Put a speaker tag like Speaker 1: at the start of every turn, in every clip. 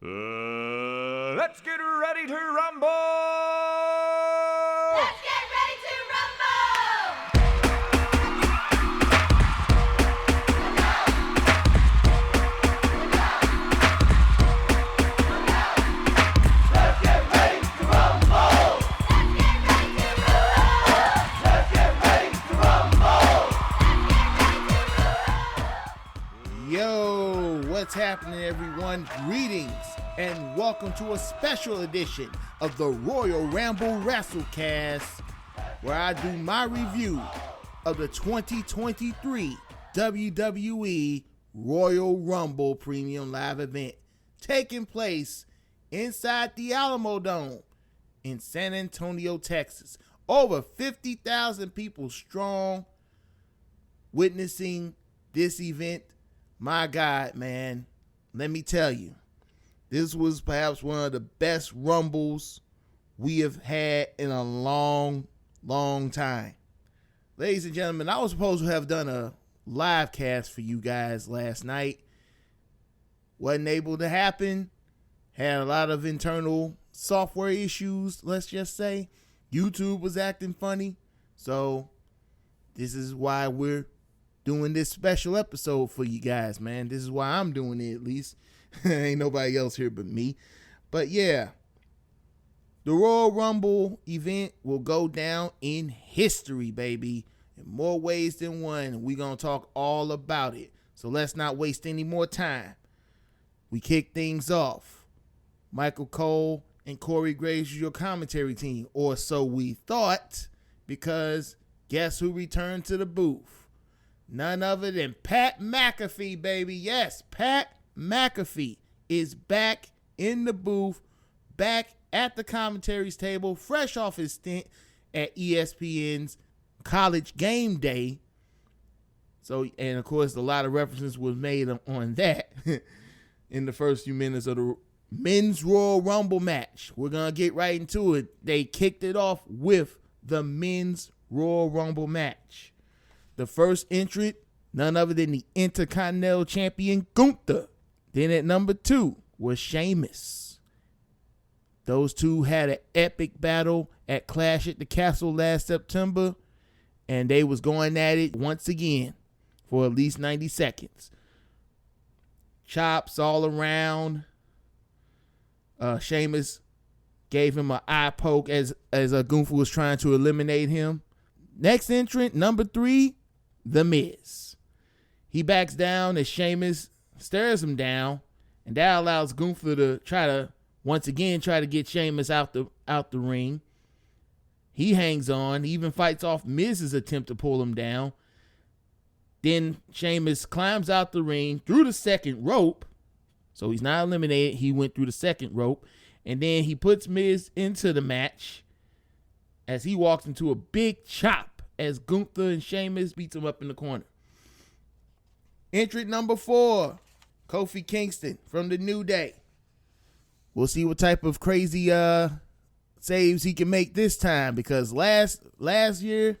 Speaker 1: Let's get ready to rumble!
Speaker 2: Let's get ready to rumble!
Speaker 1: Let's get ready to rumble! Let's get ready to rumble!
Speaker 3: Yo, what's happening, everyone? Greetings and welcome to a special edition of the Royal Rumble WrestleCast, where I do my review of the 2023 WWE Royal Rumble Premium Live event taking place inside the Alamo Dome in San Antonio, Texas. Over 50,000 people strong witnessing this event. My God, man, let me tell you, this was perhaps one of the best Rumbles we have had in a long, long time. Ladies and gentlemen, I was supposed to have done a live cast for you guys last night. Wasn't able to happen. Had a lot of internal software issues, let's just say. YouTube was acting funny. So this is why we're doing this special episode for you guys, man. This is why I'm doing it, at least. Ain't nobody else here but me. But yeah, the Royal Rumble event will go down in history, baby, in more ways than one. We're going to talk all about it. So let's not waste any more time. We kick things off. Michael Cole and Corey Graves are your commentary team, or so we thought, because guess who returned to the booth? None other than Pat McAfee, baby. Yes, Pat McAfee is back in the booth, back at the commentaries table, fresh off his stint at ESPN's College Game Day. So, and of course, a lot of references was made on that in the first few minutes of the Men's Royal Rumble match. We're going to get right into it. They kicked it off with the Men's Royal Rumble match. The first entrant, none other than the Intercontinental Champion, Gunther. Then at number 2 was Sheamus. Those two had an epic battle at Clash at the Castle last September, and they was going at it once again for at least 90 seconds. Chops all around. Sheamus gave him an eye poke as Gunther was trying to eliminate him. Next entrant, number 3, The Miz. He backs down as Sheamus stares him down, and that allows Gunther to once again try to get Sheamus out the ring. He hangs on. He even fights off Miz's attempt to pull him down. Then Sheamus climbs out the ring through the second rope. So he's not eliminated. He went through the second rope. And then he puts Miz into the match as he walks into a big chop as Gunther and Sheamus beats him up in the corner. Entrant number 4, Kofi Kingston from the New Day. We'll see what type of crazy saves he can make this time, because last year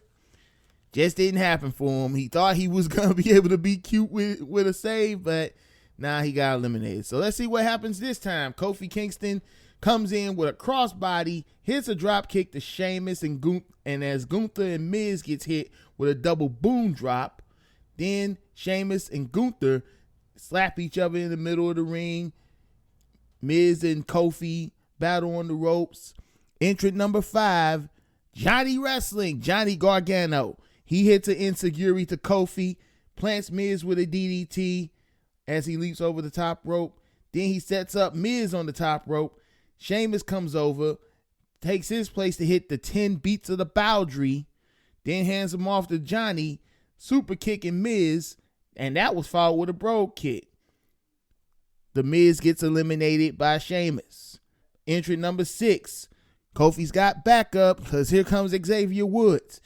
Speaker 3: just didn't happen for him. He thought he was going to be able to be cute with a save, but nah, he got eliminated. So let's see what happens this time. Kofi Kingston comes in with a crossbody, hits a drop kick to Sheamus and as Gunther and Miz gets hit with a double boom drop, then Sheamus and Gunther slap each other in the middle of the ring. Miz and Kofi battle on the ropes. Entrant number 5, Johnny Wrestling, Johnny Gargano. He hits an enziguri to Kofi, plants Miz with a DDT as he leaps over the top rope. Then he sets up Miz on the top rope. Sheamus comes over, takes his place to hit the 10 beats of the Boundary, then hands him off to Johnny, super kicking Miz, and that was followed with a brogue kick. The Miz gets eliminated by Sheamus. Entrant number 6, Kofi's got backup because here comes Xavier Woods.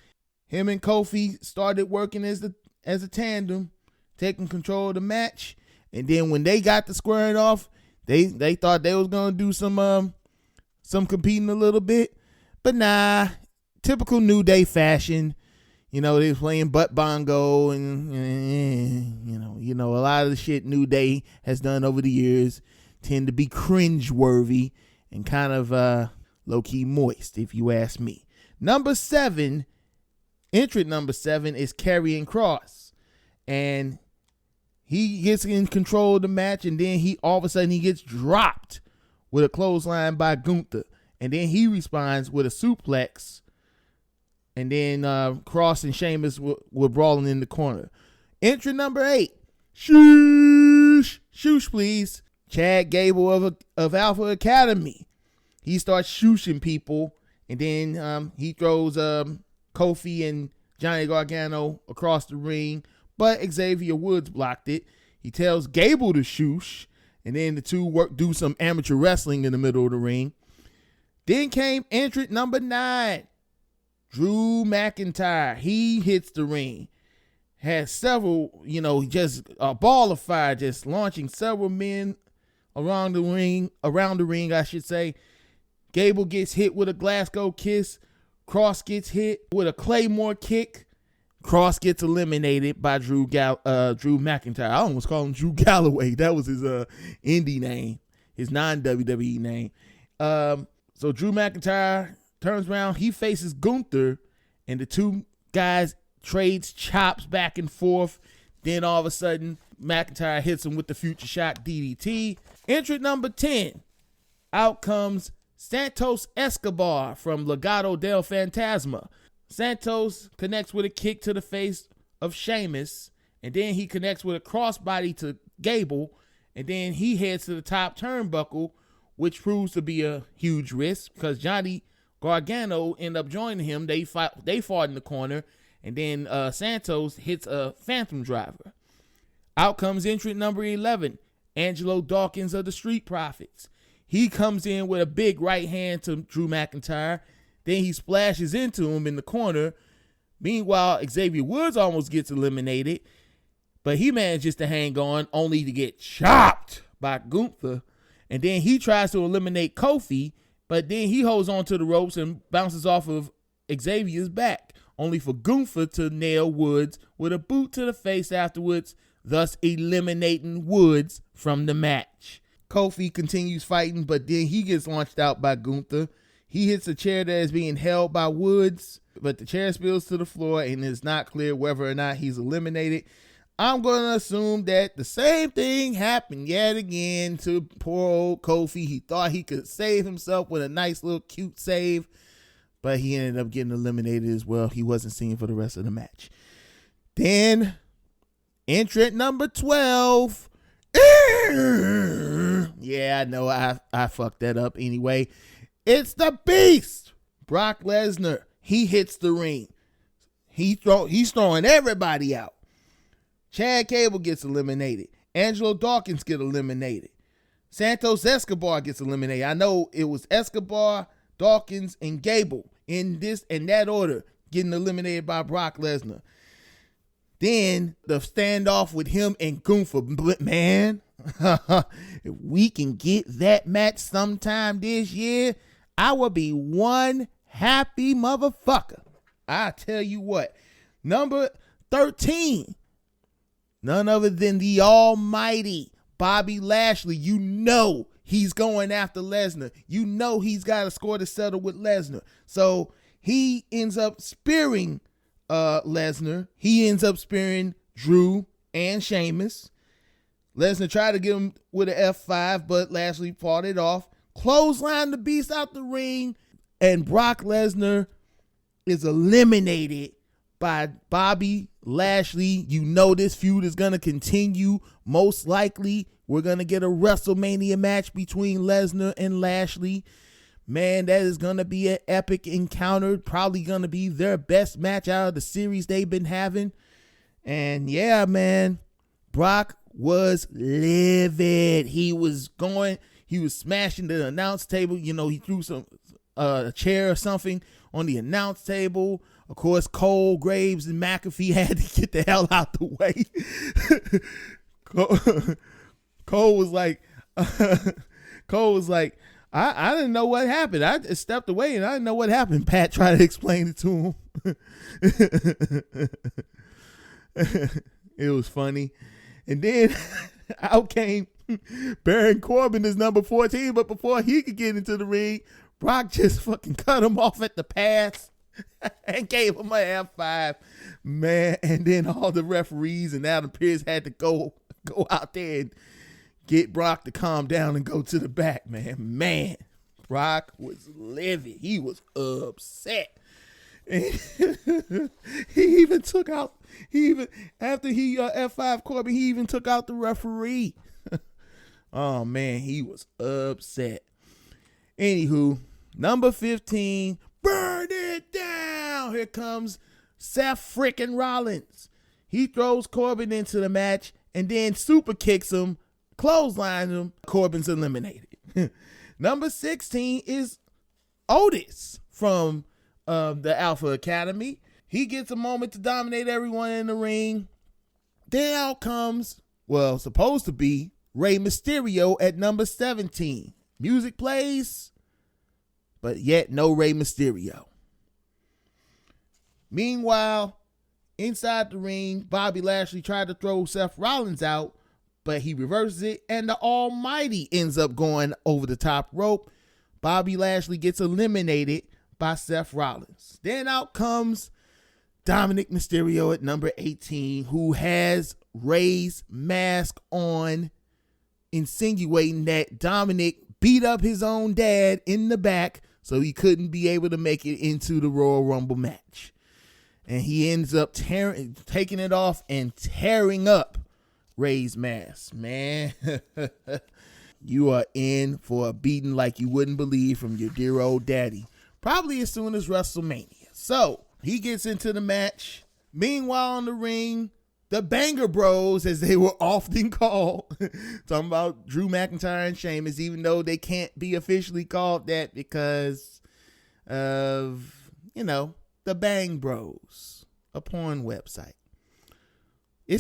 Speaker 3: Him and Kofi started working as a tandem, taking control of the match, and then when they got to squaring off, they thought they was gonna do some competing a little bit, but nah, typical New Day fashion. You know, they was playing butt bongo and you know, a lot of the shit New Day has done over the years. tend to be cringe-worthy and kind of low-key moist, if you ask me. Entrant number 7 is Karrion Kross. And he gets in control of the match, and then all of a sudden he gets dropped with a clothesline by Gunther. And then he responds with a suplex. And then Kross and Sheamus were brawling in the corner. Entrant number 8. Shoosh, please. Chad Gable of Alpha Academy. He starts shooshing people, and then he throws Kofi and Johnny Gargano across the ring, but Xavier Woods blocked it. He tells Gable to shoosh, and then the two do some amateur wrestling in the middle of the ring. Then came entrant number 9, Drew McIntyre. He hits the ring. Has several, just a ball of fire, just launching several men around the ring, I should say. Gable gets hit with a Glasgow kiss. Kross gets hit with a Claymore kick. Kross gets eliminated by Drew McIntyre. I almost called him Drew Galloway. That was his indie name, his non-WWE name. So Drew McIntyre turns around. He faces Gunther, and the two guys trades chops back and forth. Then all of a sudden, McIntyre hits him with the Future Shock DDT. Entrant number 10. Out comes Santos Escobar from Legado del Fantasma. Santos connects with a kick to the face of Sheamus, and then he connects with a crossbody to Gable, and then he heads to the top turnbuckle, which proves to be a huge risk because Johnny Gargano end up joining him. They fought in the corner, and then Santos hits a Phantom Driver. Out comes entrant number 11, Angelo Dawkins of the Street Profits. He comes in with a big right hand to Drew McIntyre. Then he splashes into him in the corner. Meanwhile, Xavier Woods almost gets eliminated, but he manages to hang on only to get chopped by Gunther. And then he tries to eliminate Kofi, but then he holds on to the ropes and bounces off of Xavier's back, only for Gunther to nail Woods with a boot to the face afterwards, thus eliminating Woods from the match. Kofi continues fighting, but then he gets launched out by Gunther. He hits a chair that is being held by Woods, but the chair spills to the floor and it's not clear whether or not he's eliminated. I'm going to assume that the same thing happened yet again to poor old Kofi. He thought he could save himself with a nice little cute save, but he ended up getting eliminated as well. He wasn't seen for the rest of the match. Then, entrant number 12. Yeah, I know I fucked that up anyway. It's the Beast, Brock Lesnar. He hits the ring. He's throwing everybody out. Chad Gable gets eliminated. Angelo Dawkins gets eliminated. Santos Escobar gets eliminated. I know it was Escobar, Dawkins, and Gable in that order getting eliminated by Brock Lesnar. Then the standoff with him and Gunther. But man, if we can get that match sometime this year, I will be one happy motherfucker. I tell you what. Number 13. None other than the almighty Bobby Lashley. You know he's going after Lesnar. You know he's got a score to settle with Lesnar. So he ends up spearing Lesnar. He ends up spearing Drew and Sheamus. Lesnar tried to get him with an F5, but Lashley fought it off. Clothesline the Beast out the ring, and Brock Lesnar is eliminated by Bobby Lashley. You know this feud is going to continue. Most likely, we're going to get a WrestleMania match between Lesnar and Lashley. Man, that is going to be an epic encounter. Probably going to be their best match out of the series they've been having. And yeah, man, Brock was livid. He was smashing the announce table. You know, he threw a chair or something on the announce table. Of course, Cole, Graves, and McAfee had to get the hell out the way. Cole was like, I didn't know what happened. I just stepped away and I didn't know what happened. Pat tried to explain it to him. It was funny. And then out came Baron Corbin is number 14, but before he could get into the ring, Brock just fucking cut him off at the pass and gave him a F5. Man, and then all the referees and Adam Pearce had to go out there and get Brock to calm down and go to the back, man. Man, Brock was livid. He was upset. And he even took out, after he F5 Corbin, he even took out the referee. Oh, man, he was upset. Anywho, number 15, burn it down. Here comes Seth frickin' Rollins. He throws Corbin into the match and then super kicks him, clotheslines him. Corbin's eliminated. Number 16 is Otis from the Alpha Academy. He gets a moment to dominate everyone in the ring. Then out comes, well, supposed to be Rey Mysterio at number 17. Music plays, but yet no Rey Mysterio. Meanwhile, inside the ring, Bobby Lashley tried to throw Seth Rollins out, but he reverses it, and the Almighty ends up going over the top rope. Bobby Lashley gets eliminated by Seth Rollins. Then out comes Dominic Mysterio at number 18, who has Rey's mask on, insinuating that Dominic beat up his own dad in the back, so he couldn't be able to make it into the Royal Rumble match. And he ends up taking it off and tearing up Rey's mask. Man, you are in for a beating like you wouldn't believe from your dear old daddy. Probably as soon as WrestleMania. So he gets into the match. Meanwhile, on the ring, the Banger Bros, as they were often called, talking about Drew McIntyre and Sheamus, even though they can't be officially called that because of, the Bang Bros, a porn website. I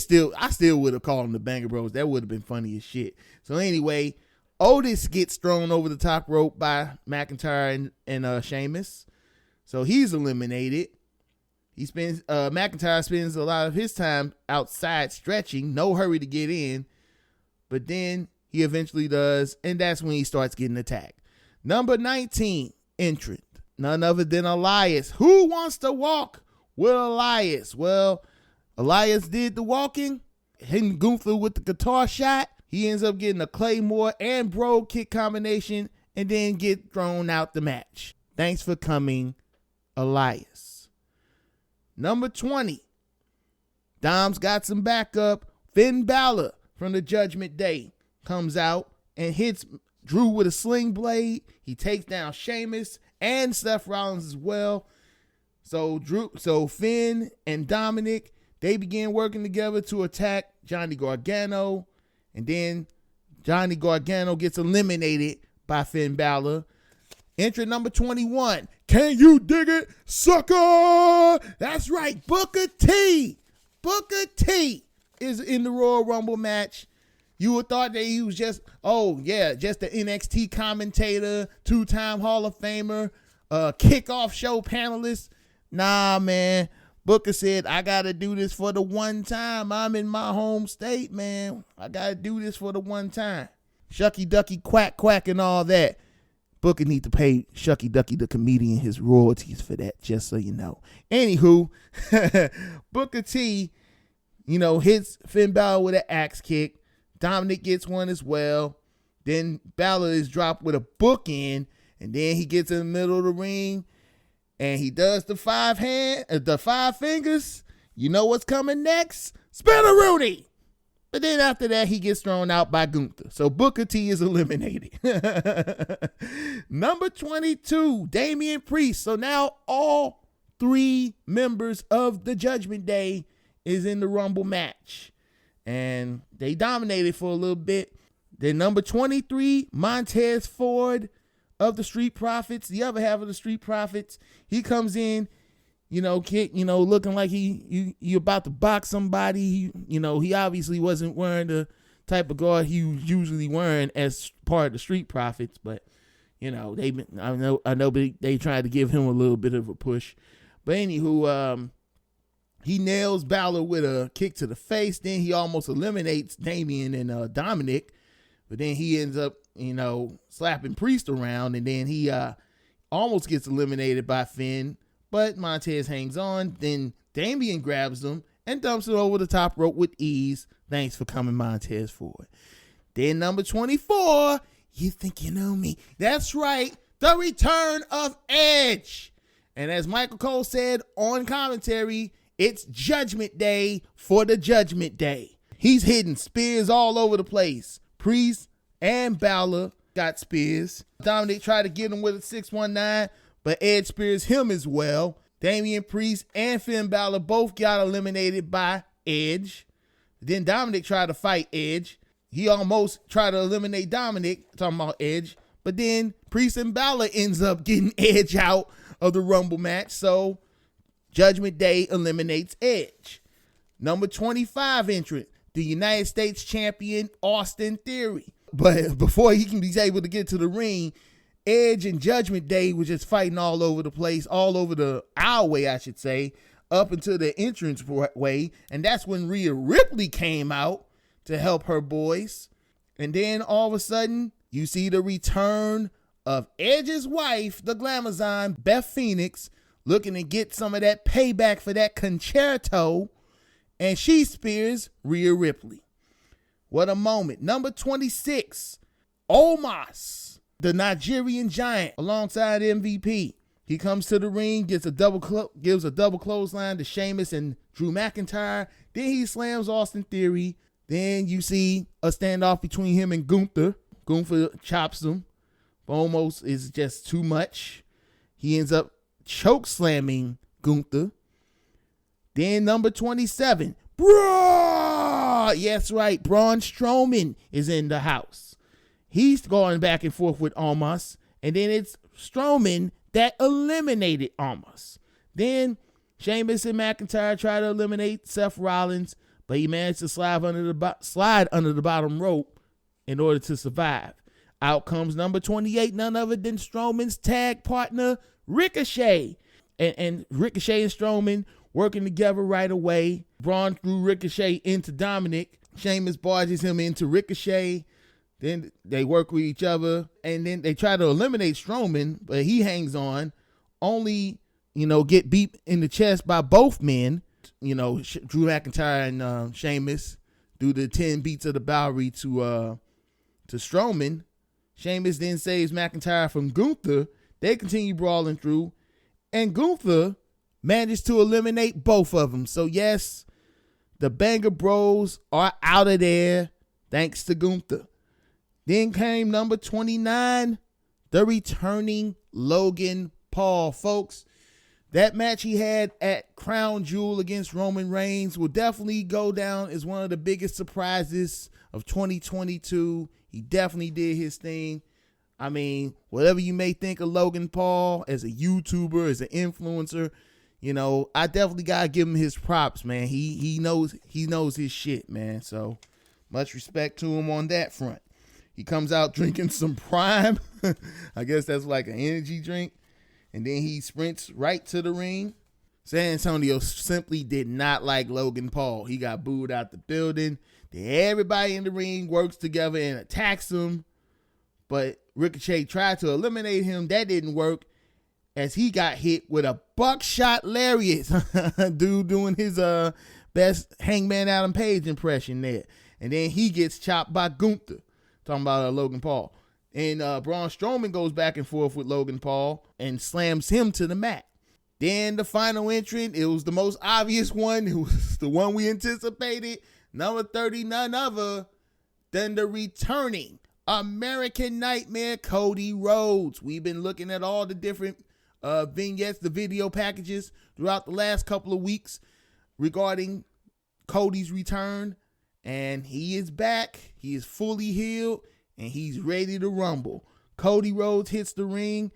Speaker 3: still would have called them the Banger Bros. That would have been funny as shit. So anyway, Otis gets thrown over the top rope by McIntyre and Sheamus. So he's eliminated. McIntyre spends a lot of his time outside stretching, no hurry to get in, but then he eventually does, and that's when he starts getting attacked. Number 19 entrant, none other than Elias. Who wants to walk with Elias? Well, Elias did the walking, hitting Gunther with the guitar shot. He ends up getting a Claymore and Brogue kick combination and then get thrown out the match. Thanks for coming, Elias. Number 20, Dom's got some backup. Finn Balor from the Judgment Day comes out and hits Drew with a sling blade. He takes down Sheamus and Seth Rollins as well. So Finn and Dominic, they begin working together to attack Johnny Gargano. And then Johnny Gargano gets eliminated by Finn Balor. Entrant number 21. Can you dig it, sucker? That's right, Booker T. Booker T is in the Royal Rumble match. You would thought that he was just the NXT commentator, 2-time Hall of Famer, kickoff show panelist. Nah, man. Booker said, I got to do this for the one time. I'm in my home state, man. I got to do this for the one time. Shucky Ducky Quack Quack and all that. Booker need to pay Shucky Ducky the comedian his royalties for that, just so you know. Anywho, Booker T, hits Finn Balor with an axe kick. Dominic gets one as well. Then Balor is dropped with a bookend, and then he gets in the middle of the ring, and he does the five fingers. You know what's coming next? Spinneroonie. But then after that, he gets thrown out by Gunther. So Booker T is eliminated. Number 22, Damian Priest. So now all 3 members of the Judgment Day is in the Rumble match. And they dominated for a little bit. Then number 23, Montez Ford of the Street Profits, the other half of the Street Profits. He comes in, looking like he about to box somebody. He obviously wasn't wearing the type of guard he was usually wearing as part of the Street Profits, but I know they tried to give him a little bit of a push. But anywho, he nails Balor with a kick to the face. Then he almost eliminates Damian and Dominic But then he ends up, slapping Priest around, and then he almost gets eliminated by Finn, but Montez hangs on. Then Damian grabs him and dumps it over the top rope with ease. Thanks for coming, Montez Ford. Then number 24, you think you know me. That's right, the return of Edge. And as Michael Cole said on commentary, it's Judgment Day for the Judgment Day. He's hitting spears all over the place. Priest and Balor got spears. Dominic tried to get him with a 619, but Edge spears him as well. Damian Priest and Finn Balor both got eliminated by Edge. Then Dominic tried to fight Edge. He almost tried to eliminate Dominic, talking about Edge. But then Priest and Balor ends up getting Edge out of the Rumble match. So Judgment Day eliminates Edge. Number 25 entrant, the United States champion, Austin Theory. But before he can be able to get to the ring, Edge and Judgment Day was just fighting all over the place, all over the aisleway, I should say, up into the entrance way. And that's when Rhea Ripley came out to help her boys. And then all of a sudden, you see the return of Edge's wife, the Glamazon, Beth Phoenix, looking to get some of that payback for that concerto. And she spears Rhea Ripley. What a moment. Number 26, Omos, the Nigerian giant, alongside MVP. He comes to the ring, gives a double clothesline to Sheamus and Drew McIntyre. Then he slams Austin Theory. Then you see a standoff between him and Gunther. Gunther chops him. Omos is just too much. He ends up choke slamming Gunther. Then number 27, yes, right, Braun Strowman is in the house. He's going back and forth with Omos, and then it's Strowman that eliminated Omos. Then Sheamus and McIntyre try to eliminate Seth Rollins, but he managed to slide under the bottom rope in order to survive. Out comes number 28, none other than Strowman's tag partner, Ricochet. And Ricochet and Strowman working together right away. Braun threw Ricochet into Dominic. Sheamus barges him into Ricochet. Then they work with each other. And then they try to eliminate Strowman, but he hangs on. Only, get beat in the chest by both men. Drew McIntyre and Sheamus do the 10 beats of the Bowery to Strowman. Sheamus then saves McIntyre from Gunther. They continue brawling through. And Gunther managed to eliminate both of them. So yes, the Banger Bros are out of there thanks to Gunther. Then came number 29, the returning Logan Paul. Folks, that match he had at Crown Jewel against Roman Reigns will definitely go down as one of the biggest surprises of 2022. He definitely did his thing. I mean, whatever you may think of Logan Paul as a YouTuber, as an influencer, I definitely gotta give him his props, man. He knows his shit, man. So much respect to him on that front. He comes out drinking some Prime. I guess that's like an energy drink. And then he sprints right to the ring. San Antonio simply did not like Logan Paul. He got booed out the building. Then everybody in the ring works together and attacks him. But Ricochet tried to eliminate him. That didn't work as he got hit with a buckshot lariat. Dude doing his best Hangman Adam Page impression there. And then he gets chopped by Gunther. Talking about Logan Paul. And Braun Strowman goes back and forth with Logan Paul and slams him to the mat. Then the final entrant, it was the most obvious one. It was the one we anticipated. Number 30, none other than the returning American Nightmare, Cody Rhodes. We've been looking at all the different vignettes, the video packages throughout the last couple of weeks regarding Cody's return. And he is back. He is fully healed. And he's ready to rumble. Cody Rhodes hits the ring,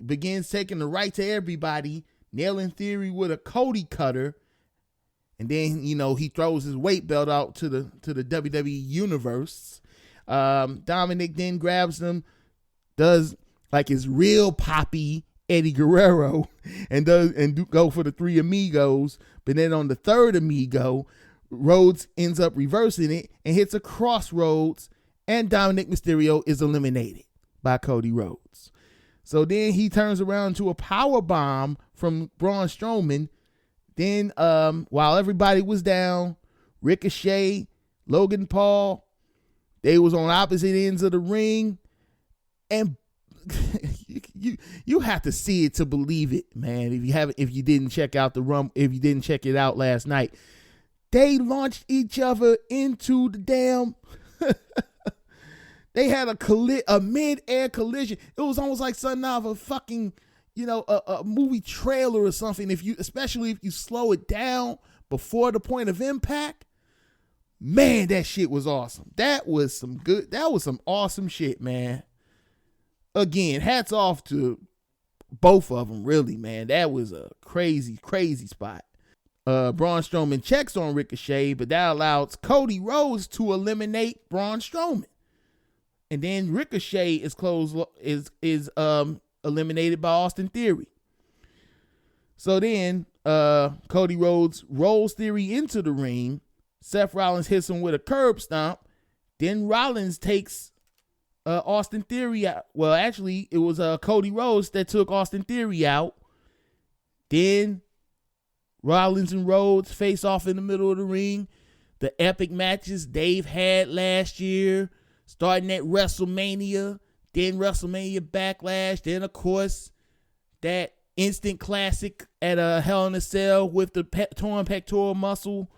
Speaker 3: begins taking the right to everybody, nailing Theory with a Cody cutter. And then, he throws his weight belt out to the WWE Universe. Dominic then grabs him, does like his real poppy Eddie Guerrero, and go for the three amigos. But then on the third amigo, Rhodes ends up reversing it and hits a crossroads and Dominic Mysterio is eliminated by Cody Rhodes. So then he turns around to a power bomb from Braun Strowman. Then while everybody was down, Ricochet, Logan Paul, they was on opposite ends of the ring, and you have to see it to believe it, man. If you didn't check out if you didn't check it out last night, they launched each other into the damn. They had a mid-air collision. It was almost like something out of a fucking, a movie trailer or something. Especially if you slow it down before the point of impact, man, that shit was awesome. That was some awesome shit, man. Again, hats off to both of them, really, man. That was a crazy, crazy spot. Braun Strowman checks on Ricochet, but that allows Cody Rhodes to eliminate Braun Strowman. And then Ricochet is eliminated by Austin Theory. So then Cody Rhodes rolls Theory into the ring. Seth Rollins hits him with a curb stomp. Then Rollins takes Austin Theory out. Well, actually, it was Cody Rhodes that took Austin Theory out. Then Rollins and Rhodes face off in the middle of the ring. The epic matches they've had last year, starting at WrestleMania, then WrestleMania Backlash, then, of course, that instant classic at Hell in a Cell with the torn pectoral muscle.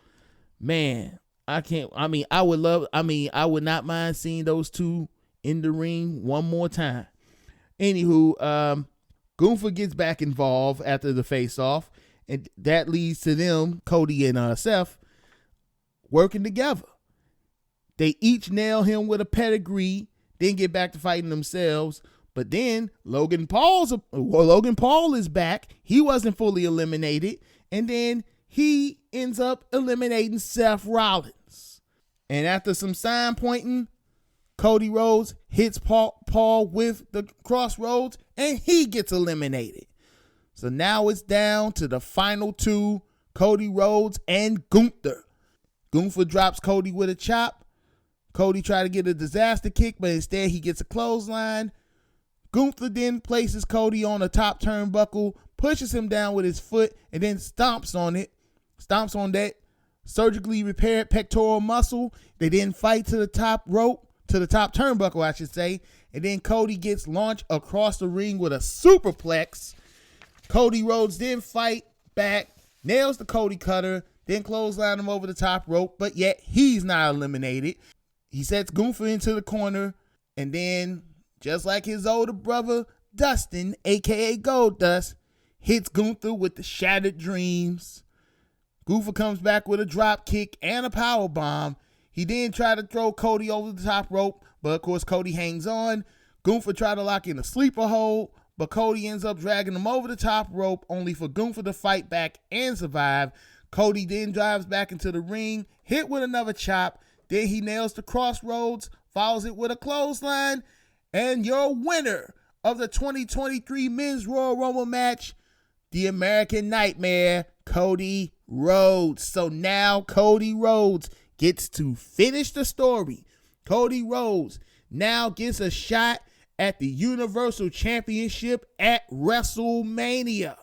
Speaker 3: Man, I would not mind seeing those two in the ring one more time. Anywho, Gunther gets back involved after the face-off, and that leads to them, Cody and Seth, working together. They each nail him with a pedigree, then get back to fighting themselves. But then Logan Paul is back. He wasn't fully eliminated. And then he ends up eliminating Seth Rollins. And after some sign pointing, Cody Rhodes hits Paul with the crossroads, and he gets eliminated. So now it's down to the final two, Cody Rhodes and Gunther. Gunther drops Cody with a chop. Cody tried to get a disaster kick, but instead he gets a clothesline. Gunther then places Cody on a top turnbuckle, pushes him down with his foot, and then stomps on that surgically repaired pectoral muscle. They then fight to the top rope, to the top turnbuckle, I should say, and then Cody gets launched across the ring with a superplex. Cody Rhodes then fight back, nails the Cody cutter, then clothesline him over the top rope, but yet he's not eliminated. He sets Gunther into the corner, and then, just like his older brother, Dustin, a.k.a. Goldust, hits Gunther with the Shattered Dreams. Gunther comes back with a drop kick and a power bomb. He then tried to throw Cody over the top rope, but of course Cody hangs on. Gunther tried to lock in a sleeper hold, but Cody ends up dragging him over the top rope, only for Gunther to fight back and survive. Cody then drives back into the ring, hit with another chop. Then he nails the crossroads, follows it with a clothesline, and your winner of the 2023 Men's Royal Rumble match, the American Nightmare, Cody Rhodes. So now Cody Rhodes gets to finish the story. Cody Rhodes now gets a shot at the Universal Championship at WrestleMania.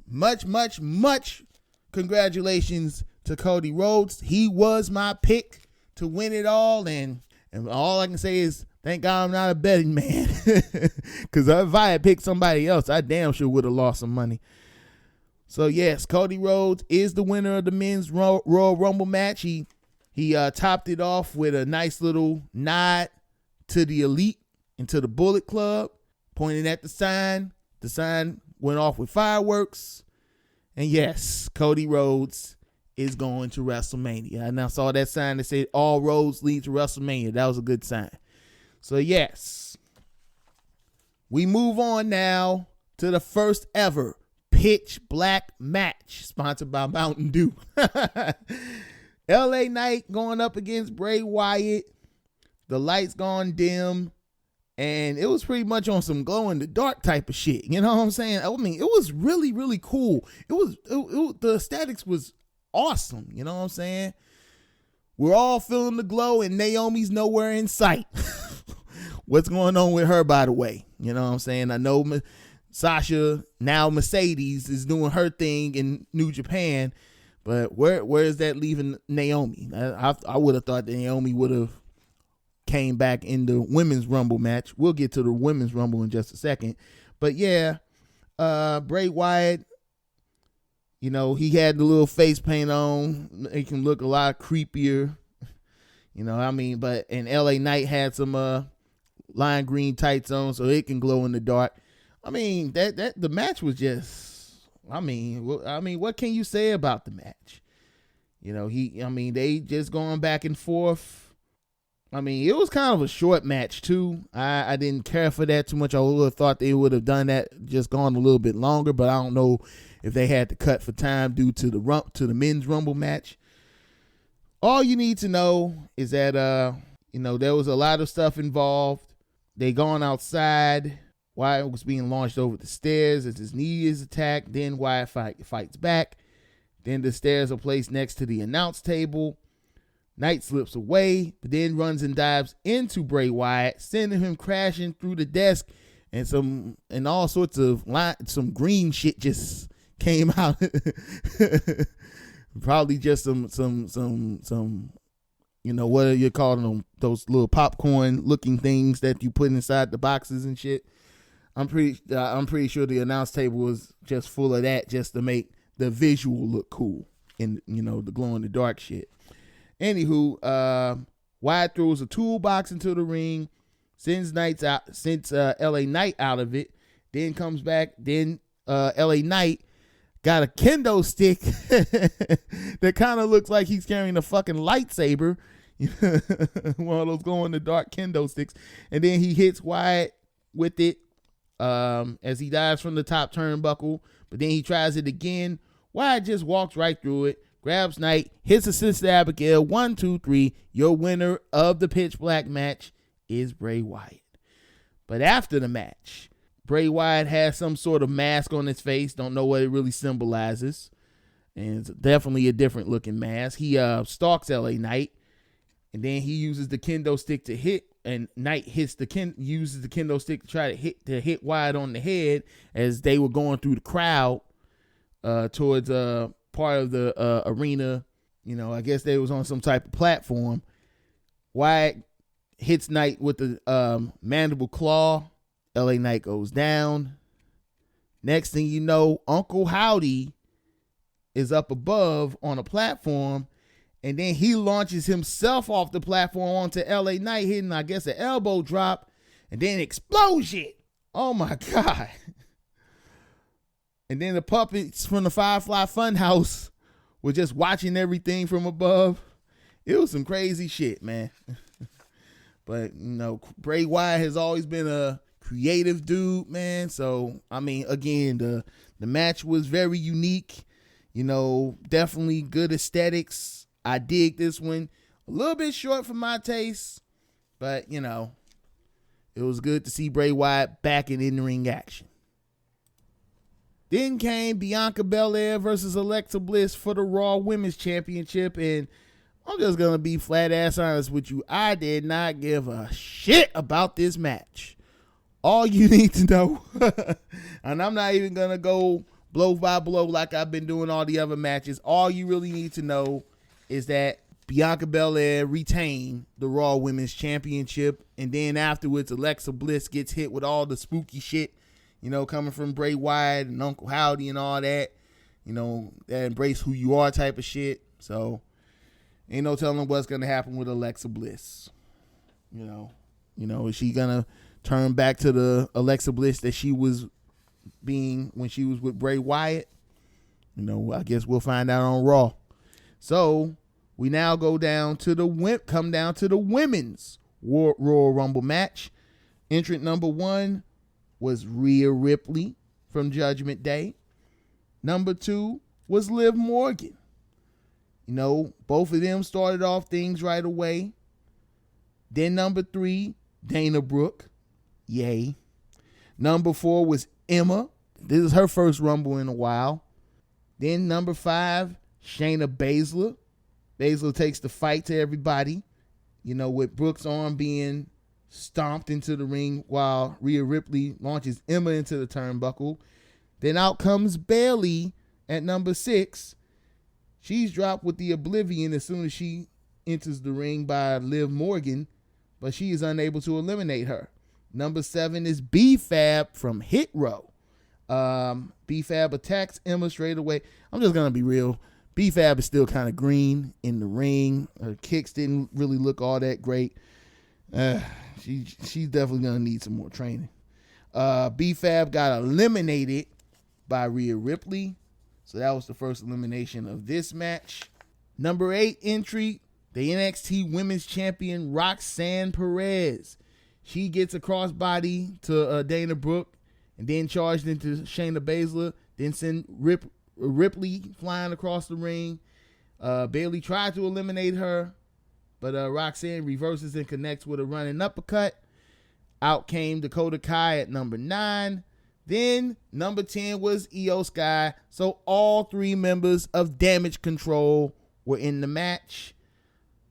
Speaker 3: Much, much, much congratulations to Cody Rhodes. He was my pick to win it all, and all I can say is thank God I'm not a betting man, because if I had picked somebody else, I damn sure would have lost some money. So yes, Cody Rhodes is the winner of the Men's Royal Rumble match. He topped it off with a nice little nod to the Elite and to the Bullet Club, pointing at the sign. The sign went off with fireworks, and yes, Cody Rhodes is going to WrestleMania. And I saw that sign that said all roads lead to WrestleMania. That was a good sign. So yes, we move on now to the first ever Pitch Black match, sponsored by Mountain Dew. LA Knight going up against Bray Wyatt. The lights gone dim, and it was pretty much on some glow in the dark type of shit. You know what I'm saying? I mean, it was really, really cool. The aesthetics was awesome. You know what I'm saying? We're all feeling the glow, and Naomi's nowhere in sight. What's going on with her, by the way? You know what I'm saying? I know Sasha, now Mercedes, is doing her thing in New Japan, but where is that leaving Naomi? I would have thought that Naomi would have came back in the Women's Rumble match. We'll get to the Women's Rumble in just a second. But yeah, Bray Wyatt, you know, he had the little face paint on. It can look a lot creepier. You know, I mean, but and LA Knight had some lime green tights on, so it can glow in the dark. I mean, that the match was just, I mean, what can you say about the match? You know, they just going back and forth. I mean, it was kind of a short match too. I didn't care for that too much. I would have thought they would have done that, just gone a little bit longer, but I don't know if they had to cut for time due to the men's Rumble match. All you need to know is that there was a lot of stuff involved. They gone outside. Wyatt was being launched over the stairs as his knee is attacked. Then Wyatt fights back. Then the stairs are placed next to the announce table. Knight slips away, but then runs and dives into Bray Wyatt, sending him crashing through the desk, and all sorts of some green shit just came out. Probably just some what are you calling them? Those little popcorn looking things that you put inside the boxes and shit. I'm pretty sure the announce table was just full of that, just to make the visual look cool, and the glow in the dark shit. Anywho, Wyatt throws a toolbox into the ring, sends LA Knight out of it, then comes back. Then LA Knight got a kendo stick that kind of looks like he's carrying a fucking lightsaber, one of those glow in the dark kendo sticks, and then he hits Wyatt with it as he dives from the top turnbuckle. But then he tries it again. Wyatt just walks right through it, grabs Knight, hits a Sister Abigail. 1, 2, 3. Your winner of the pitch black match is Bray Wyatt. But after the match, Bray Wyatt has some sort of mask on his face. Don't know what it really symbolizes. And it's definitely a different looking mask. He stalks LA Knight, and then he uses the kendo stick to hit, and Knight uses the kendo stick to try to hit Wyatt on the head as they were going through the crowd towards part of the arena. I guess they was on some type of platform. Wyatt hits Knight with the mandible claw. LA Knight goes down. Next thing you know, Uncle Howdy is up above on a platform, and then he launches himself off the platform onto LA Knight, hitting, I guess, an elbow drop, and then explosion. Oh my God. And then the puppets from the Firefly Funhouse were just watching everything from above. It was some crazy shit, man. But, Bray Wyatt has always been a creative dude, man. So, I mean, again, the match was very unique. Definitely good aesthetics. I dig this one. A little bit short for my taste, but, it was good to see Bray Wyatt back in the ring action. Then came Bianca Belair versus Alexa Bliss for the Raw Women's Championship, and I'm just going to be flat ass honest with you. I did not give a shit about this match. All you need to know, and I'm not even going to go blow by blow like I've been doing all the other matches. All you really need to know is that Bianca Belair retained the Raw Women's Championship, and then afterwards Alexa Bliss gets hit with all the spooky shit, coming from Bray Wyatt and Uncle Howdy and all that, that embrace who you are type of shit. So ain't no telling what's going to happen with Alexa Bliss. Is she going to turn back to the Alexa Bliss that she was being when she was with Bray Wyatt? I guess we'll find out on Raw. So we now come down to the women's Royal Rumble match. Entrant number 1 was Rhea Ripley from Judgment Day. Number 2 was Liv Morgan. Both of them started off things right away. Then number 3, Dana Brooke. Yay. Number 4 was Emma. This is her first Rumble in a while. Then number 5, Shayna Baszler. Baszler takes the fight to everybody, with Brooke's arm being stomped into the ring while Rhea Ripley launches Emma into the turnbuckle. Then out comes Bayley at number 6. She's dropped with the Oblivion as soon as she enters the ring by Liv Morgan, but she is unable to eliminate her. Number 7 is B-Fab from Hit Row. B-Fab attacks Emma straight away. I'm just going to be real. B-Fab is still kind of green in the ring. Her kicks didn't really look all that great. She's definitely going to need some more training. B-Fab got eliminated by Rhea Ripley. So that was the first elimination of this match. Number 8 entry, the NXT Women's Champion Roxanne Perez. She gets a crossbody to Dana Brooke and then charged into Shayna Baszler, then send Ripley flying across the ring. Bayley tried to eliminate her, but Roxanne reverses and connects with a running uppercut. Out came Dakota Kai at number 9. Then number 10 was Io Sky. So all 3 members of Damage Control were in the match.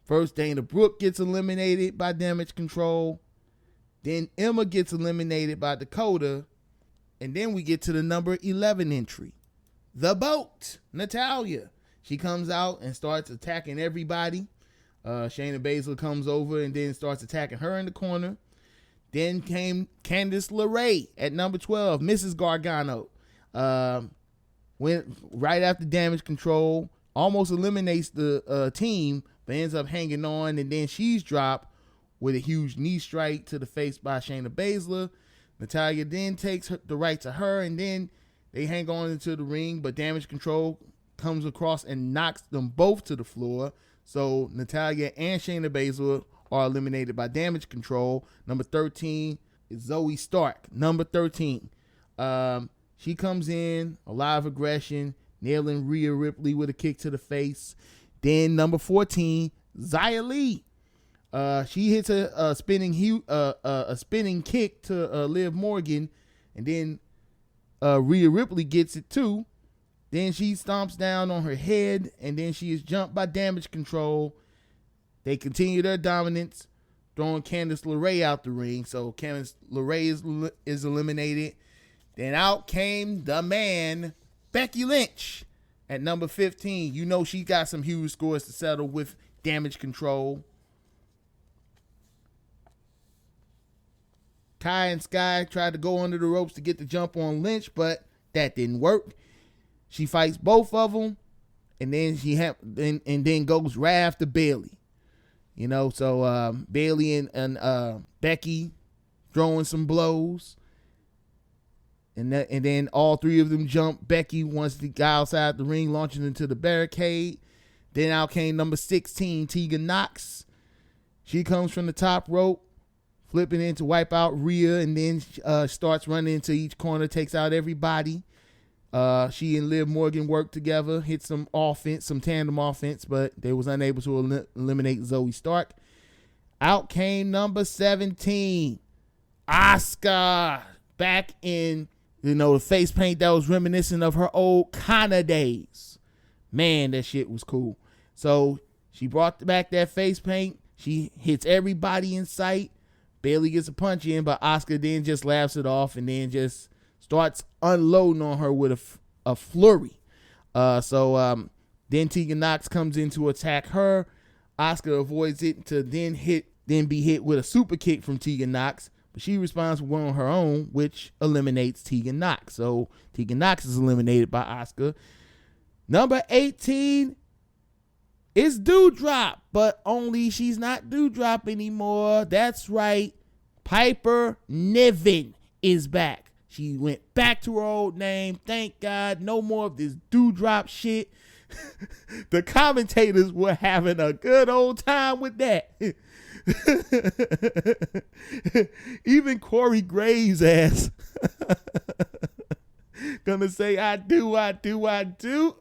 Speaker 3: First, Dana Brooke gets eliminated by Damage Control. Then Emma gets eliminated by Dakota. And then we get to the number 11 entry. The Boat, Natalya. She comes out and starts attacking everybody. Shayna Baszler comes over and then starts attacking her in the corner. Then came Candice LeRae at number 12, Mrs. Gargano. Went right after Damage Control, almost eliminates the team, but ends up hanging on, and then she's dropped with a huge knee strike to the face by Shayna Baszler. Natalya then takes the right to her, and then they hang on into the ring, but Damage Control comes across and knocks them both to the floor. So Natalya and Shayna Baszler are eliminated by Damage Control. Number 13 is Zoe Stark. Number 13. She comes in, a lot of aggression, nailing Rhea Ripley with a kick to the face. Then number 14, Xia Li. She hits a spinning kick to Liv Morgan, and then Rhea Ripley gets it too. Then she stomps down on her head, and then she is jumped by Damage Control. They continue their dominance, throwing Candice LeRae out the ring. So Candice LeRae is eliminated. Then out came the man, Becky Lynch, at number 15. You know she got some huge scores to settle with Damage Control. Kai and Sky tried to go under the ropes to get the jump on Lynch, but that didn't work. She fights both of them, and then then goes right after Bayley. So Bayley and Becky throwing some blows, and then all 3 of them jump Becky once the guy outside the ring launches into the barricade. Then out came number 16, Tegan Nox. She comes from the top rope, flipping in to wipe out Rhea, and then starts running into each corner, takes out everybody. She and Liv Morgan worked together, hit some tandem offense, but they was unable to eliminate Zoe Stark. Out came number 17, Asuka, back in, the face paint that was reminiscent of her old Kana days. Man, that shit was cool. So she brought back that face paint. She hits everybody in sight. Bayley gets a punch in, but Asuka then just laughs it off and then just starts unloading on her with a flurry. Then Tegan Nox comes in to attack her. Asuka avoids it to then be hit with a super kick from Tegan Nox, but she responds with one on her own, which eliminates Tegan Nox. So Tegan Nox is eliminated by Asuka. Number 18 is Doudrop, but only she's not Doudrop anymore. That's right. Piper Niven is back. She went back to her old name. Thank God. No more of this Doudrop shit. The commentators were having a good old time with that. Even Corey Graves' ass gonna say, I do,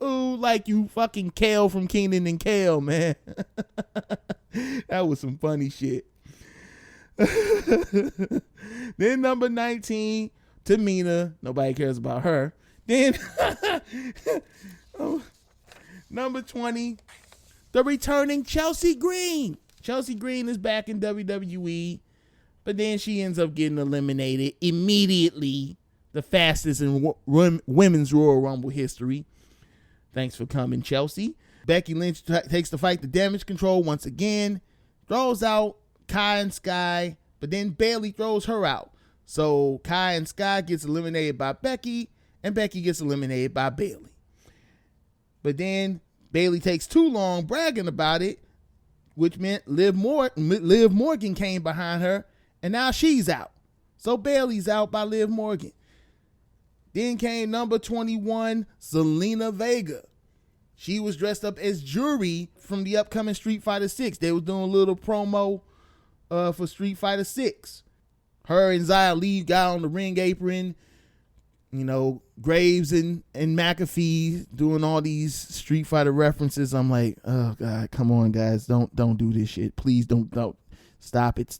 Speaker 3: ooh, like you fucking Kale from Keenan and Kale, man. That was some funny shit. Then number 19, Tamina. Nobody cares about her. Then number 20, the returning Chelsea Green. Chelsea Green is back in WWE, but then she ends up getting eliminated immediately, the fastest in women's Royal Rumble history. Thanks for coming, Chelsea. Becky Lynch takes the fight to Damage Control once again, throws out Kai and Sky, but then Bayley throws her out. So Kai and Sky gets eliminated by Becky, and Becky gets eliminated by Bayley. But then Bayley takes too long bragging about it, which meant Liv Morgan came behind her, and now she's out. So Bayley's out by Liv Morgan. Then came number 21, Zelina Vega. She was dressed up as Jury from the upcoming Street Fighter 6. They was doing a little promo for Street Fighter 6. Her and Xia Li got on the ring apron. You know, Graves and McAfee doing all these Street Fighter references. I'm like, oh God, come on, guys. Don't do this shit. Please don't. Stop it.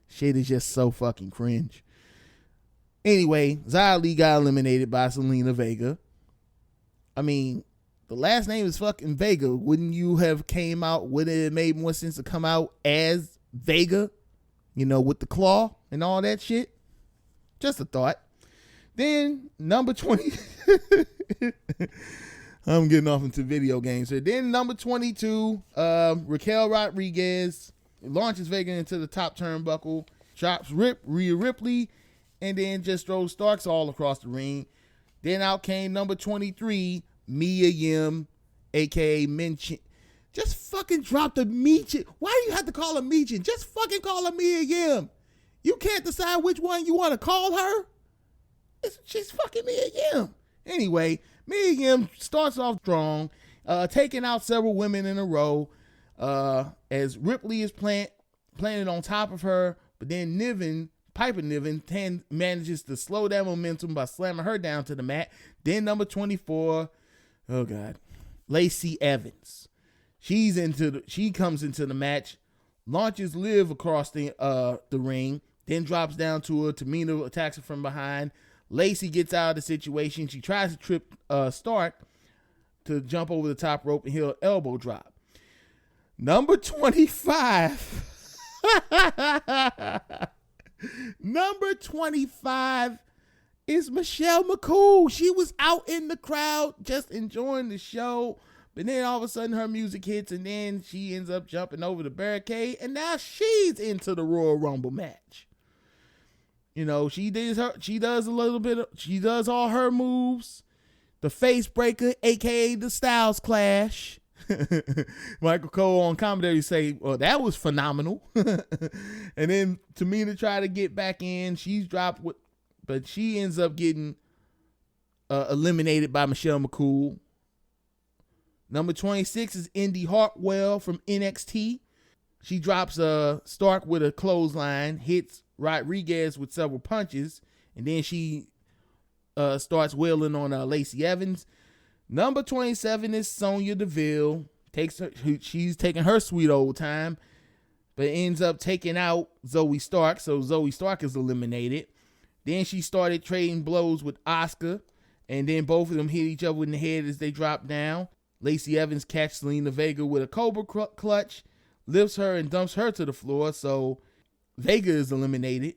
Speaker 3: Shit is just so fucking cringe. Anyway, Xia Li got eliminated by Zelina Vega. I mean, the last name is fucking Vega. Wouldn't you have came out, would it have made more sense to come out as Vega? You know, with the claw and all that shit. Just a thought. Then number 20. I'm getting off into video games here. Then number 22, Raquel Rodriguez launches Vega into the top turnbuckle, chops Rhea Ripley, and then just throws Starks all across the ring. Then out came number 23, Mia Yim, a.k.a. Minchin. Just fucking drop the Michin. Why do you have to call her Michin? Just fucking call her Mia Yim. You can't decide which one you want to call her? She's fucking Mia Yim. Anyway, Mia Yim starts off strong, taking out several women in a row as Ripley is planted on top of her, but then Piper Niven manages to slow that momentum by slamming her down to the mat. Then number 24, oh God, Lacey Evans. She comes into the match, launches Liv across the ring, then drops down to her. Tamina attacks her from behind. Lacey gets out of the situation. She tries to trip Stark to jump over the top rope and hit an elbow drop. Number 25. Number 25 is Michelle McCool. She was out in the crowd just enjoying the show, but then all of a sudden her music hits and then she ends up jumping over the barricade, and now she's into the Royal Rumble match. You know, she does all her moves. The face breaker, aka the Styles Clash. Michael Cole on commentary say, well, that was phenomenal. And then Tamina tried to get back in. She's dropped, but she ends up getting eliminated by Michelle McCool. Number 26 is Indy Hartwell from NXT. She drops Stark with a clothesline, hits Rodriguez with several punches, and then she starts wailing on Lacey Evans. Number 27 is Sonya Deville. She's taking her sweet old time, but ends up taking out Zoe Stark, so Zoe Stark is eliminated. Then she started trading blows with Asuka, and then both of them hit each other in the head as they drop down. Lacey Evans catches Zelina Vega with a Cobra clutch, lifts her and dumps her to the floor, so Vega is eliminated.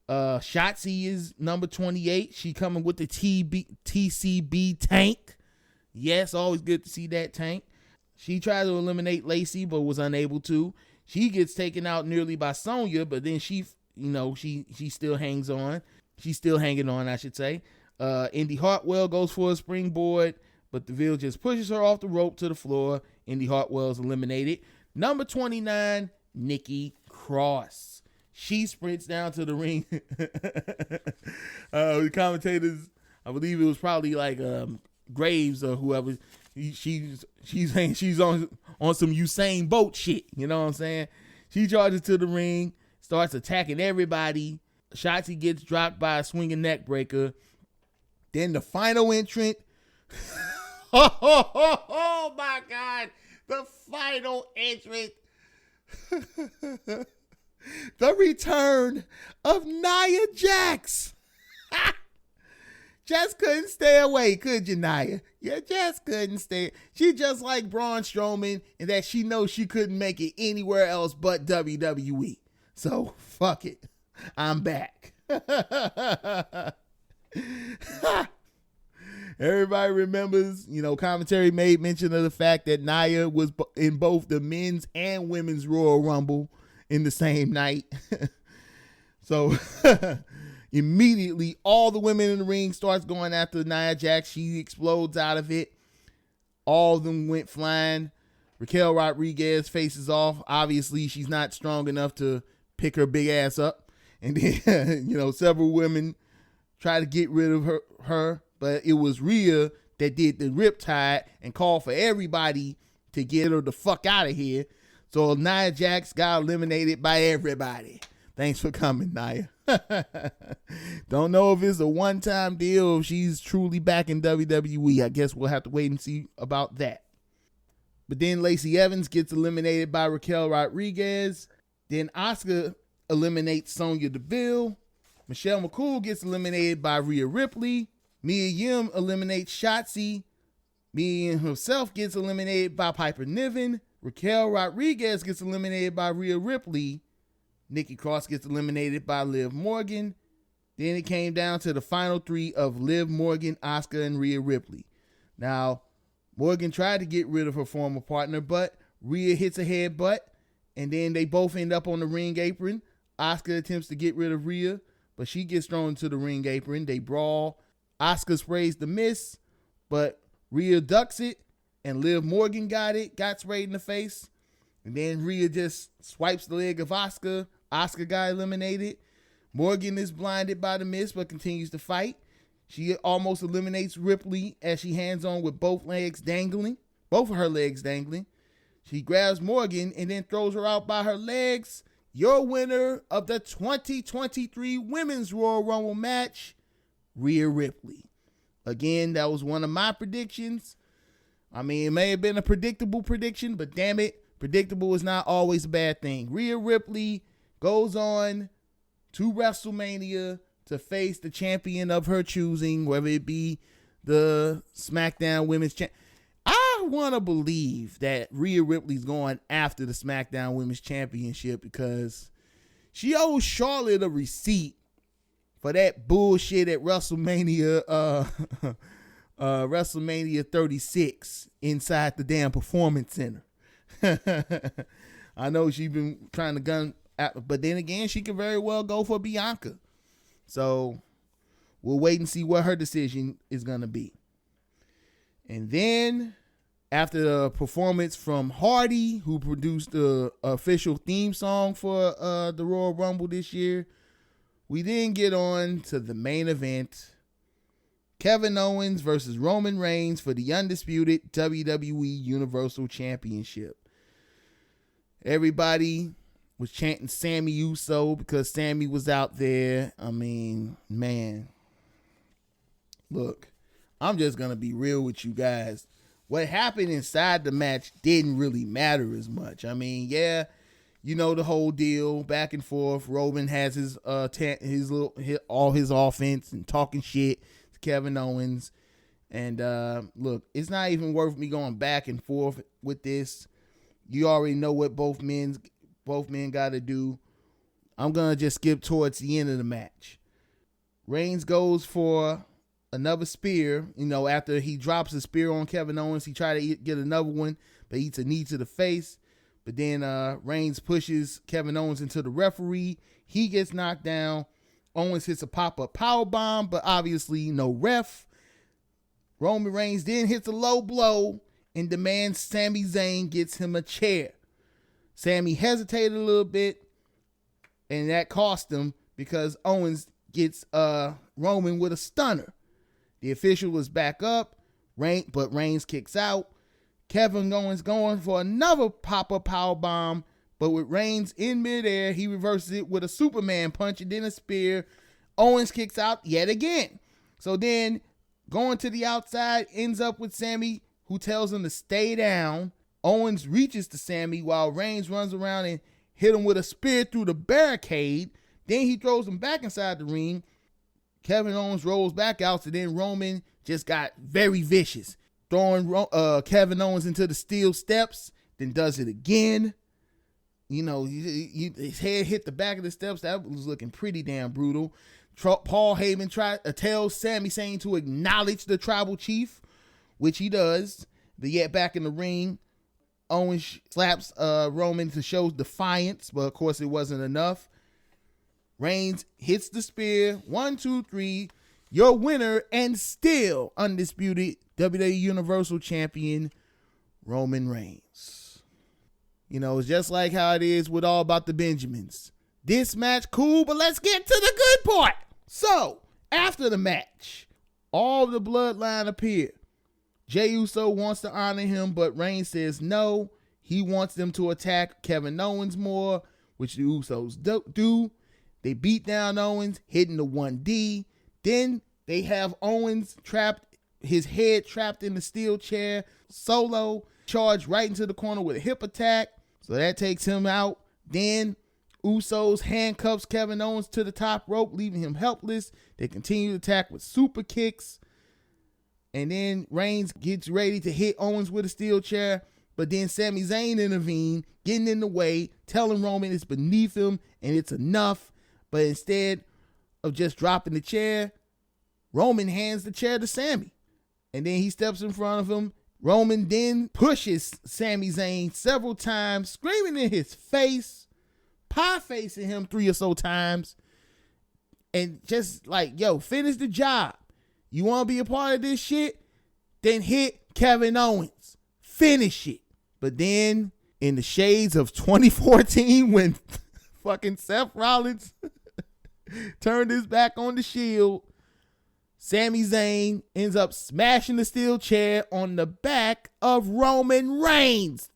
Speaker 3: Shotzi is number 28. She coming with the TCB tank. Yes, always good to see that tank. She tried to eliminate Lacey, but was unable to. She gets taken out nearly by Sonya, but then she still hangs on. She's still hanging on, I should say. Indy Hartwell goes for a springboard, but Deville just pushes her off the rope to the floor. Indy Hartwell is eliminated. Number 29, Nikki Cross. She sprints down to the ring. The commentators, I believe it was probably like Graves or whoever. She's on some Usain Bolt shit. You know what I'm saying? She charges to the ring, starts attacking everybody. Shotzi gets dropped by a swinging neck breaker. Then the final entrant. Oh my God. The final entrant. The return of Nia Jax. just couldn't stay away, could you, Nia? You just couldn't stay. She just like Braun Strowman in that she knows she couldn't make it anywhere else but WWE. So, fuck it. I'm back. Everybody remembers, commentary made mention of the fact that Nia was in both the men's and women's Royal Rumble in the same night. So immediately all the women in the ring starts going after Nia Jax. She explodes out of it. All of them went flying. Raquel Rodriguez faces off. Obviously, she's not strong enough to pick her big ass up. And then, several women try to get rid of her, but it was Rhea that did the riptide and called for everybody to get her the fuck out of here. So Nia Jax got eliminated by everybody. Thanks for coming, Nia. Don't know if it's a one-time deal or if she's truly back in WWE. I guess we'll have to wait and see about that. But then Lacey Evans gets eliminated by Raquel Rodriguez. Then Asuka eliminates Sonya Deville. Michelle McCool gets eliminated by Rhea Ripley. Mia Yim eliminates Shotzi. Mia Yim herself gets eliminated by Piper Niven. Raquel Rodriguez gets eliminated by Rhea Ripley. Nikki Cross gets eliminated by Liv Morgan. Then it came down to the final three of Liv Morgan, Asuka, and Rhea Ripley. Now, Morgan tried to get rid of her former partner, but Rhea hits a headbutt, and then they both end up on the ring apron. Asuka attempts to get rid of Rhea, but she gets thrown into the ring apron. They brawl. Asuka sprays the miss, but Rhea ducks it, and Liv Morgan got sprayed in the face. And then Rhea just swipes the leg of Asuka. Asuka got eliminated. Morgan is blinded by the miss, but continues to fight. She almost eliminates Ripley as she hands on with both of her legs dangling. She grabs Morgan and then throws her out by her legs. Your winner of the 2023 Women's Royal Rumble match, Rhea Ripley. Again, that was one of my predictions. I mean, it may have been a predictable prediction, but damn it, predictable is not always a bad thing. Rhea Ripley goes on to WrestleMania to face the champion of her choosing, whether it be the SmackDown Women's Champion. I want to believe that Rhea Ripley's going after the SmackDown Women's Championship because she owes Charlotte a receipt for that bullshit at WrestleMania, WrestleMania 36 inside the damn Performance Center. I know she's been trying to gun at, but then again, she could very well go for Bianca. So we'll wait and see what her decision is going to be. And then after the performance from Hardy, who produced the official theme song for the Royal Rumble this year, we then get on to the main event. Kevin Owens versus Roman Reigns for the undisputed WWE Universal Championship. Everybody was chanting Sami Uso because Sami was out there. I mean, man. Look, I'm just going to be real with you guys. What happened inside the match didn't really matter as much. I mean, yeah, you know the whole deal, back and forth. Roman has his all his offense and talking shit to Kevin Owens. And look, it's not even worth me going back and forth with this. You already know what both men got to do. I'm going to just skip towards the end of the match. Reigns goes for another spear. After he drops a spear on Kevin Owens, he tried to get another one, but eats a knee to the face. But then Reigns pushes Kevin Owens into the referee. He gets knocked down. Owens hits a pop-up powerbomb, but obviously no ref. Roman Reigns then hits a low blow and demands Sami Zayn gets him a chair. Sami hesitated a little bit, and that cost him because Owens gets Roman with a stunner. The official was back up, but Reigns kicks out. Kevin Owens going for another pop-up powerbomb, but with Reigns in midair, he reverses it with a Superman punch and then a spear. Owens kicks out yet again. So then, going to the outside, ends up with Sami, who tells him to stay down. Owens reaches to Sami while Reigns runs around and hit him with a spear through the barricade. Then he throws him back inside the ring. Kevin Owens rolls back out, so then Roman just got very vicious, throwing Kevin Owens into the steel steps, then does it again. You know, his head hit the back of the steps. That was looking pretty damn brutal. Paul Heyman tells Sami Zayn to acknowledge the tribal chief, which he does. But yet back in the ring, Owens slaps Roman to show defiance, but of course it wasn't enough. Reigns hits the spear. 1, 2, 3. Your winner and still undisputed WWE Universal Champion, Roman Reigns. You know, it's just like how it is with All About the Benjamins. This match, cool, but let's get to the good part. So, after the match, all the Bloodline appear. Jey Uso wants to honor him, but Reigns says no. He wants them to attack Kevin Owens more, which the Usos do. They beat down Owens, hitting the 1D. Then they have Owens his head trapped in the steel chair. Solo charged right into the corner with a hip attack. So that takes him out. Then Usos handcuffs Kevin Owens to the top rope, leaving him helpless. They continue to attack with super kicks. And then Reigns gets ready to hit Owens with a steel chair. But then Sami Zayn intervened, getting in the way, telling Roman it's beneath him and it's enough. But instead of just dropping the chair, Roman hands the chair to Sami. And then he steps in front of him. Roman then pushes Sami Zayn several times, screaming in his face, pie-facing him 3 or so times. And just like, yo, finish the job. You want to be a part of this shit? Then hit Kevin Owens. Finish it. But then, in the shades of 2014, when fucking Seth Rollins turned his back on the Shield, Sami Zayn ends up smashing the steel chair on the back of Roman Reigns.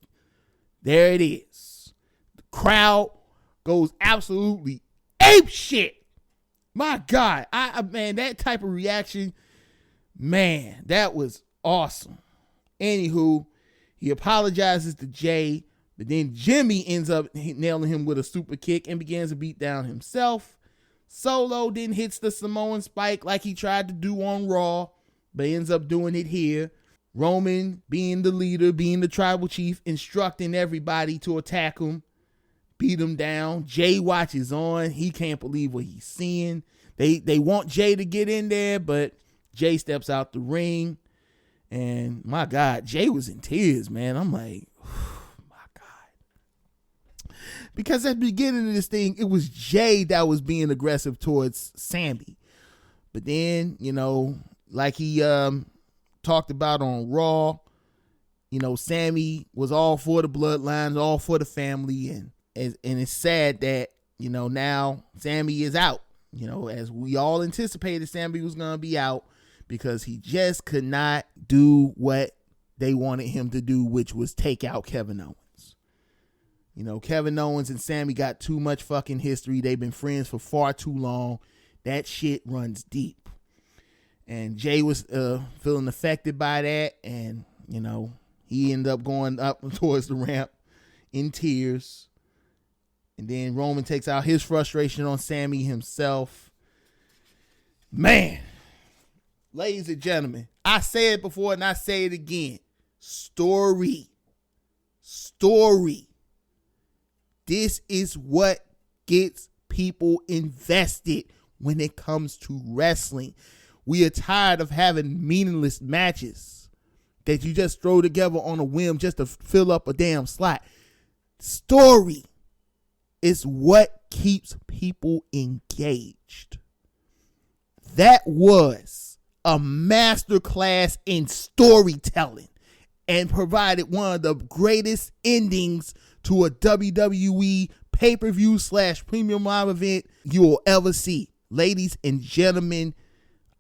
Speaker 3: There it is. The crowd goes absolutely ape shit. My God, man, that type of reaction, man, that was awesome. Anywho, he apologizes to Jey, but then Jimmy ends up nailing him with a super kick and begins to beat down himself. Solo then hits the Samoan spike like he tried to do on Raw, but ends up doing it here. Roman, being the leader, being the tribal chief, instructing everybody to attack him, beat him down. Jey watches on. He can't believe what he's seeing. They want Jey to get in there, but Jey steps out the ring. And my God, Jey was in tears, man. I'm like, my God. Because at the beginning of this thing, it was Jey that was being aggressive towards Sami. But then, you know, like he talked about on Raw, you know, Sami was all for the bloodlines, all for the family. And it's sad that, you know, now Sami is out. You know, as we all anticipated, Sami was going to be out because he just could not do what they wanted him to do, which was take out Kevin Owens. You know, Kevin Owens and Sami got too much fucking history. They've been friends for far too long. That shit runs deep. And Jey was feeling affected by that. And, you know, he ended up going up towards the ramp in tears. And then Roman takes out his frustration on Sami himself. Man, ladies and gentlemen, I said it before and I say it again. Story. This is what gets people invested when it comes to wrestling. We are tired of having meaningless matches that you just throw together on a whim just to fill up a damn slot. Story is what keeps people engaged. That was a masterclass in storytelling and provided one of the greatest endings to a WWE pay-per-view / premium live event you will ever see. Ladies and gentlemen,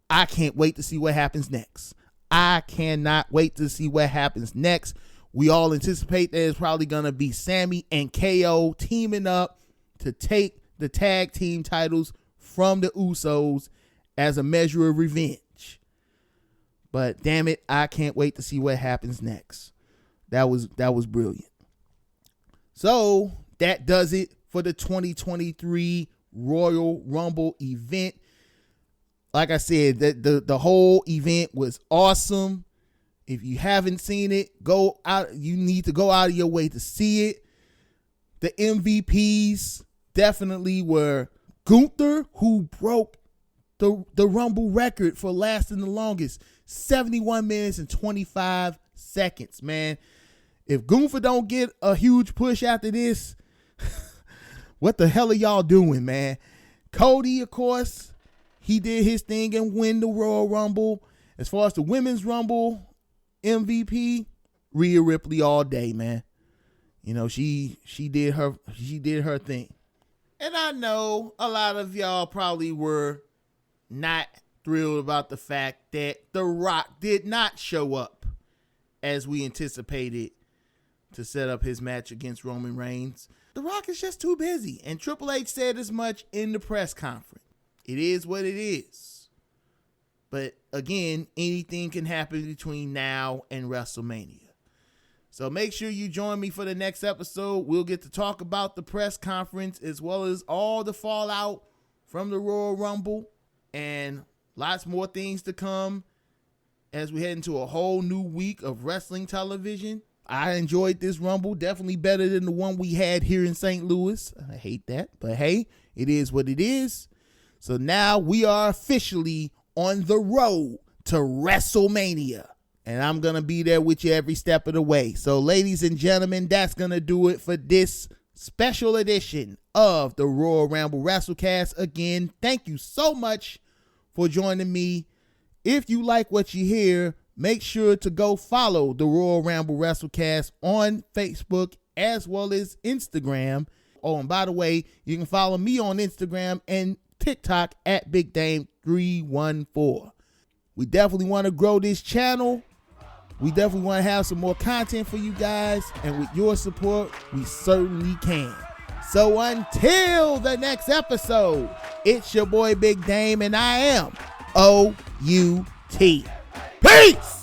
Speaker 3: I can't wait to see what happens next. I cannot wait to see what happens next. We all anticipate that it's probably going to be Sami and KO teaming up to take the tag team titles from the Usos as a measure of revenge. But damn it, I can't wait to see what happens next. That was brilliant. So that does it for the 2023 Royal Rumble event. Like I said, the whole event was awesome. If you haven't seen it, go out. You need to go out of your way to see it. The MVPs definitely were Gunther, who broke the Rumble record for lasting the longest, 71 minutes and 25 seconds, man. If Gunther don't get a huge push after this, what the hell are y'all doing, man? Cody, of course, he did his thing and win the Royal Rumble. As far as the Women's Rumble MVP, Rhea Ripley all day, man. You know, she did her thing. And I know a lot of y'all probably were not thrilled about the fact that The Rock did not show up as we anticipated to set up his match against Roman Reigns. The Rock is just too busy, and Triple H said as much in the press conference. It is what it is. But again, anything can happen between now and WrestleMania. So make sure you join me for the next episode. We'll get to talk about the press conference as well as all the fallout from the Royal Rumble and lots more things to come as we head into a whole new week of wrestling television. I enjoyed this Rumble, definitely better than the one we had here in St. Louis. I hate that, but hey, it is what it is. So now we are officially on the road to WrestleMania. And I'm going to be there with you every step of the way. So ladies and gentlemen, that's going to do it for this special edition of the Royal Rumble WrestleCast. Again, thank you so much for joining me. If you like what you hear, make sure to go follow the Royal Rumble WrestleCast on Facebook as well as Instagram. Oh, and by the way, you can follow me on Instagram and TikTok at BigDame314. We definitely want to grow this channel. We definitely want to have some more content for you guys. And with your support, we certainly can. So until the next episode, it's your boy Big Dame, and I am OUT. Peace!